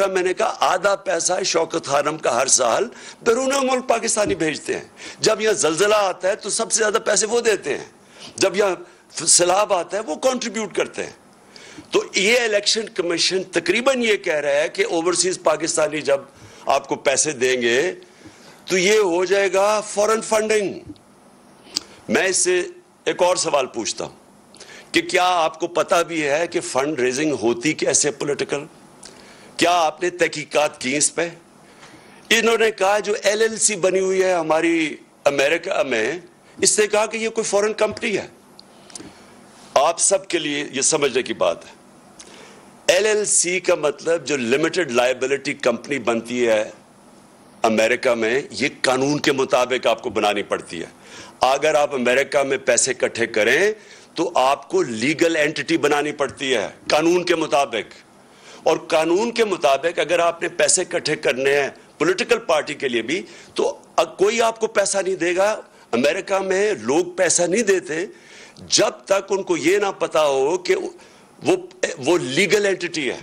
طرح میں نے کہا آدھا پیسہ شوکت خانم کا ہر سال بیرون ملک پاکستانی بھیجتے ہیں. جب یہاں زلزلہ آتا ہے تو سب سے زیادہ پیسے وہ دیتے ہیں, جب یہاں سیلاب آتا ہے وہ کنٹریبیوٹ کرتے ہیں. تو یہ الیکشن کمیشن تقریباً یہ کہہ رہا ہے کہ اوورسیز پاکستانی جب آپ کو پیسے دیں گے تو یہ ہو جائے گا فورن فنڈنگ. میں اس سے ایک اور سوال پوچھتا ہوں کہ کیا آپ کو پتہ بھی ہے کہ فنڈ ریزنگ ہوتی کیسے پولیٹیکل؟ کیا آپ نے تحقیقات کی اس پہ؟ انہوں نے کہا جو ایل ایل سی بنی ہوئی ہے ہماری امریکہ میں, اس نے کہا کہ یہ کوئی فورن کمپنی ہے. آپ سب کے لیے یہ سمجھنے کی بات ہے, ایل ایل سی کا مطلب جو لمیٹڈ لائبلٹی کمپنی بنتی ہے امریکہ میں, یہ قانون کے مطابق آپ کو بنانی پڑتی ہے. اگر آپ امریکہ میں پیسے اکٹھے کریں تو آپ کو لیگل اینٹی بنانی پڑتی ہے قانون کے مطابق. اور قانون کے مطابق اگر آپ نے پیسے اکٹھے کرنے ہیں پولیٹیکل پارٹی کے لیے بھی, تو کوئی آپ کو پیسہ نہیں دے گا. امریکہ میں لوگ پیسہ نہیں دیتے جب تک ان کو یہ نہ پتا ہو کہ وہ لیگل اینٹی ہے.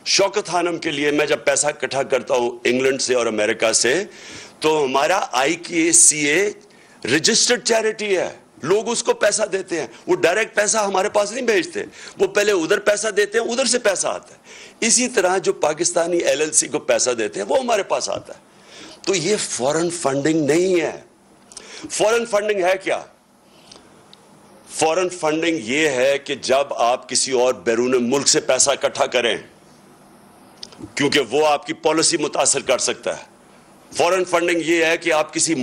شوکت خانم کے لیے میں جب پیسہ اکٹھا کرتا ہوں انگلینڈ سے اور امریکہ سے, تو ہمارا IKCA رجسٹرڈ چیریٹی ہے. لوگ اس کو پیسہ دیتے ہیں, وہ ڈائریکٹ پیسہ ہمارے پاس نہیں بھیجتے, وہ پہلے ادھر پیسہ دیتے ہیں, ادھر سے پیسہ آتا ہے. اسی طرح جو پاکستانی LLC کو پیسہ دیتے ہیں وہ ہمارے پاس آتا ہے. تو یہ فورن فنڈنگ نہیں ہے. فورن فنڈنگ ہے کیا؟ فورن فنڈنگ یہ ہے کہ جب آپ کسی اور بیرون ملک سے پیسہ اکٹھا کریں کیونکہ وہ آپ کی پالیسی متاثر کر سکتا ہے. فورن فنڈنگ یہ ہے کہ آپ کسی